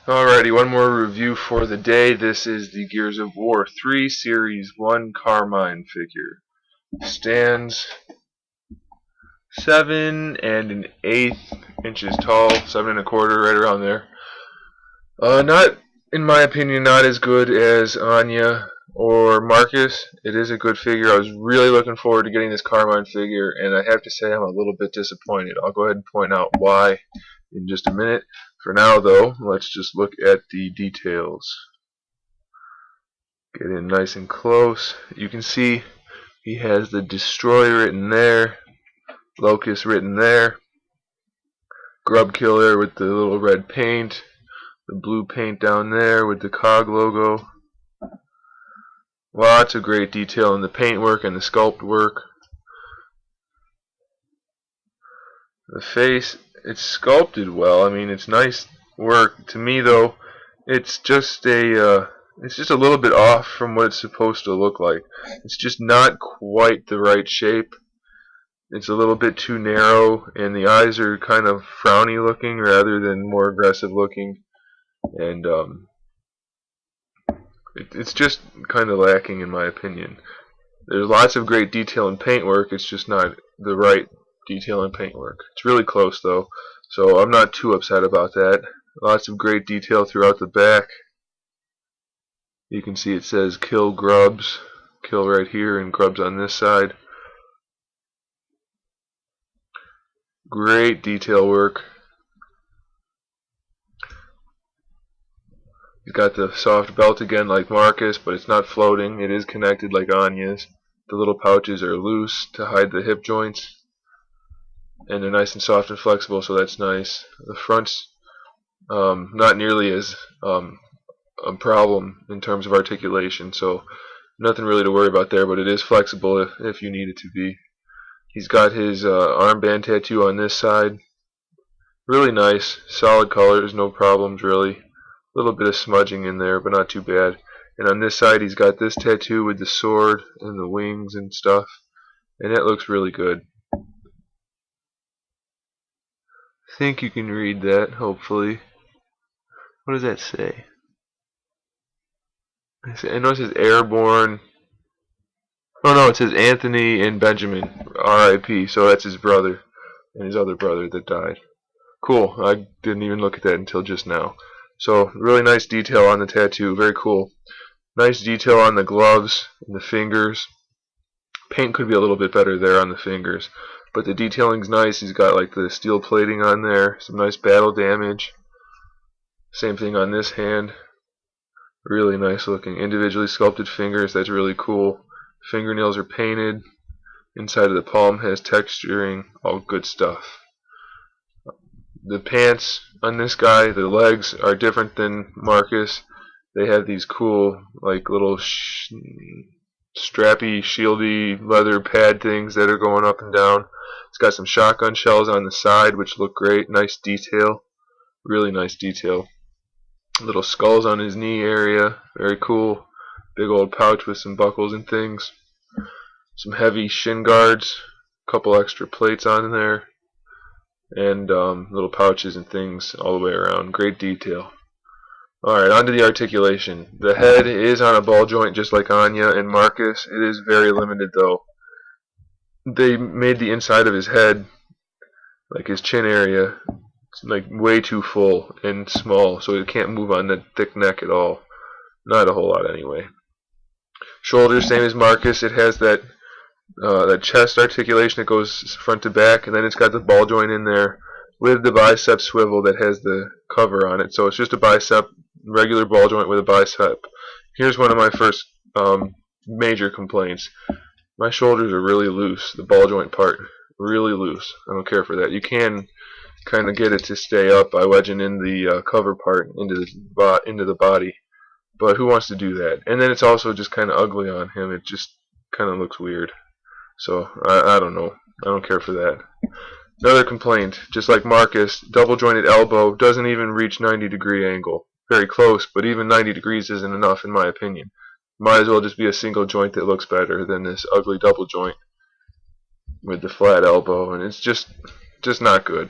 Alrighty, one more review for the day. This is the Gears of War 3 Series 1 Carmine figure. Stands 7 1/8 inches tall, 7 1/4, right around there. Not, in my opinion, not as good as Anya or Marcus. It is a good figure. I was really looking forward to getting this Carmine figure, and I have to say I'm a little bit disappointed. I'll go ahead and point out why in just a minute. For now, though, let's just look at the details. Get in nice and close. You can see he has the Destroy written there, Locust written there, Grub Killer with the little red paint, the blue paint down there with the COG logo. Lots of great detail in the paintwork and the sculpt work. The face, it's sculpted well. I mean, it's nice work. To me, though, it's just a little bit off from what it's supposed to look like. It's just not quite the right shape. It's a little bit too narrow, and the eyes are kind of frowny looking rather than more aggressive looking. And it's just kind of lacking, in my opinion. There's lots of great detail in paintwork. It's just not the right detail in paintwork. It's really close, though, so I'm not too upset about that. Lots of great detail throughout the back. You can see it says kill grubs. Kill right here and grubs on this side. Great detail work. He's got the soft belt again like Marcus, but it's not floating. It is connected like Anya's. The little pouches are loose to hide the hip joints, and they're nice and soft and flexible, so that's nice. The front's not nearly as a problem in terms of articulation, so nothing really to worry about there, but it is flexible if you need it to be. He's got his armband tattoo on this side. Really nice, solid colors, no problems really. A little bit of smudging in there, but not too bad. And on this side he's got this tattoo with the sword and the wings and stuff, and it looks really good. I think you can read that, hopefully. What does that say? I know it says Airborne. Oh no, it says Anthony and Benjamin, R.I.P. So that's his brother and his other brother that died. Cool. I didn't even look at that until just now. So really nice detail on the tattoo. Very cool. Nice detail on the gloves and the fingers. Paint could be a little bit better there on the fingers, but the detailing's nice. He's got like the steel plating on there. Some nice battle damage. Same thing on this hand. Really nice looking. Individually sculpted fingers. That's really cool. Fingernails are painted. Inside of the palm has texturing. All good stuff. The pants on this guy, the legs are different than Marcus. They have these cool, like little strappy, shieldy leather pad things that are going up and down. It's got some shotgun shells on the side, which look great. Nice detail. Really nice detail. Little skulls on his knee area. Very cool. Big old pouch with some buckles and things. Some heavy shin guards. A couple extra plates on there. And little pouches and things all the way around. Great detail. Alright, on to the articulation. The head is on a ball joint just like Anya and Marcus. It is very limited though. They made the inside of his head, like his chin area, like way too full and small, so it can't move on the thick neck at all. Not a whole lot anyway. Shoulders, same as Marcus. It has that chest articulation that goes front to back, and then it's got the ball joint in there with the bicep swivel that has the cover on it. So it's just a bicep, regular ball joint with a bicep. Here's one of my first major complaints. My shoulders are really loose, the ball joint part, really loose. I don't care for that. You can kind of get it to stay up by wedging in the cover part into the body, but who wants to do that? And then it's also just kind of ugly on him. It just kind of looks weird. So I don't know. I don't care for that. Another complaint, just like Marcus, double jointed elbow doesn't even reach 90-degree angle. Very close, but even 90 degrees isn't enough in my opinion. Might as well just be a single joint that looks better than this ugly double joint with the flat elbow, and it's just not good.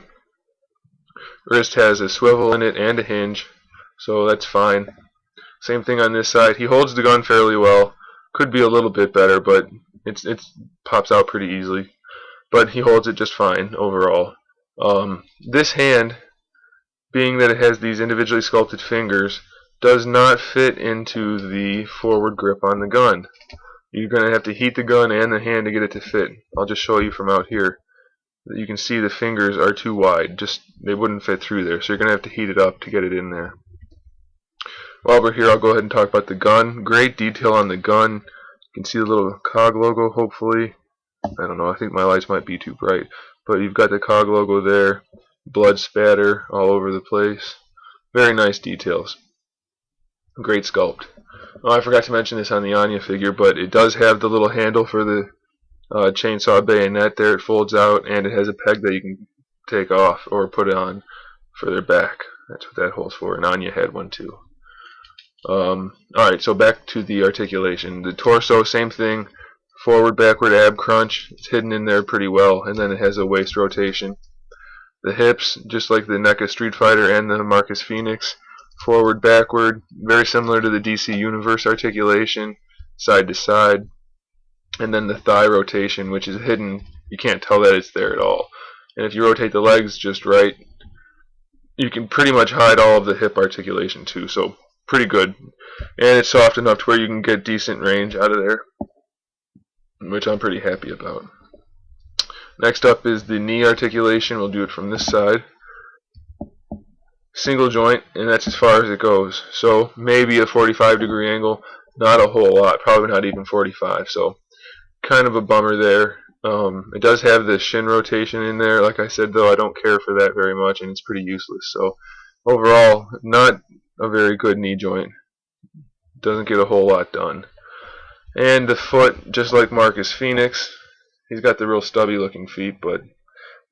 Wrist has a swivel in it and a hinge. so that's fine. Same thing on this side. He holds the gun fairly well. Could be a little bit better, but it's pops out pretty easily. But he holds it just fine overall. This hand, being that it has these individually sculpted fingers, does not fit into the forward grip on the gun. You're going to have to heat the gun and the hand to get it to fit. I'll just show you from out here. You can see the fingers are too wide. They wouldn't fit through there, so you're going to have to heat it up to get it in there. While we're here, I'll go ahead and talk about the gun. Great detail on the gun. You can see the little COG logo, hopefully. I don't know, I think my lights might be too bright. But you've got the COG logo there. Blood spatter all over the place. Very nice details. Great sculpt. Oh, I forgot to mention this on the Anya figure, but it does have the little handle for the chainsaw bayonet there. It folds out, and it has a peg that you can take off or put on for their back. That's what that hole's for, and Anya had one too. Alright, so back to the articulation. The torso, same thing. Forward, backward ab crunch. It's hidden in there pretty well, and then it has a waist rotation. The hips, just like the NECA Street Fighter and the Marcus Phoenix. Forward, backward, very similar to the DC Universe articulation, side to side. And then the thigh rotation, which is hidden. You can't tell that it's there at all. And if you rotate the legs just right, you can pretty much hide all of the hip articulation too. So pretty good. And it's soft enough to where you can get decent range out of there, which I'm pretty happy about. Next up is the knee articulation. We'll do it from this side. Single joint, and that's as far as it goes. So maybe a 45-degree angle, not a whole lot, probably not even 45. So kind of a bummer there. It does have the shin rotation in there. Like I said, though, I don't care for that very much, and it's pretty useless. So overall, not a very good knee joint. Doesn't get a whole lot done. And the foot, just like Marcus Phoenix, he's got the real stubby looking feet, but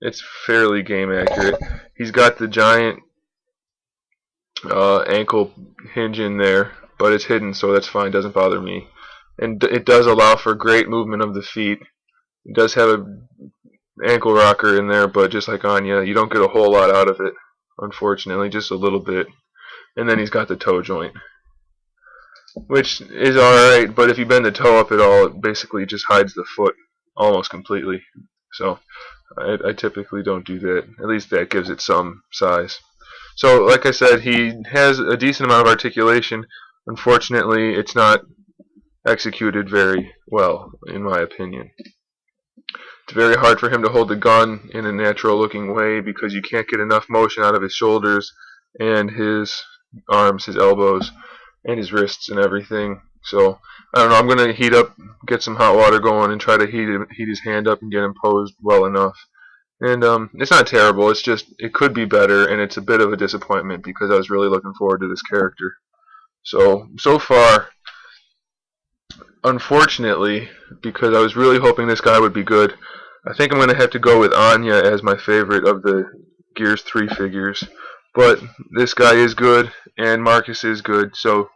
it's fairly game accurate. He's got the giant ankle hinge in there, but it's hidden, so that's fine, doesn't bother me. And it does allow for great movement of the feet. It does have an ankle rocker in there, but just like Anya, you don't get a whole lot out of it, unfortunately, just a little bit. And then he's got the toe joint, which is alright, but if you bend the toe up at all, it basically just hides the foot almost completely. So I typically don't do that. At least that gives it some size. So like I said, he has a decent amount of articulation. Unfortunately, it's not executed very well, in my opinion. It's very hard for him to hold the gun in a natural looking way because you can't get enough motion out of his shoulders and his arms, his elbows, and his wrists and everything. So I don't know, I'm going to heat up, get some hot water going, and try to heat his hand up and get him posed well enough. And it's not terrible, it's just, it could be better, and it's a bit of a disappointment because I was really looking forward to this character. So far, unfortunately, because I was really hoping this guy would be good, I think I'm going to have to go with Anya as my favorite of the Gears 3 figures. But this guy is good, and Marcus is good, so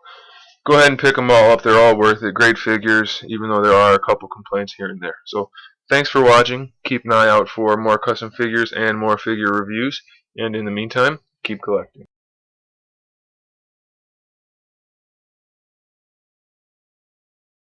go ahead and pick them all up. They're all worth it. Great figures, even though there are a couple complaints here and there. So thanks for watching. Keep an eye out for more custom figures and more figure reviews. And in the meantime, keep collecting.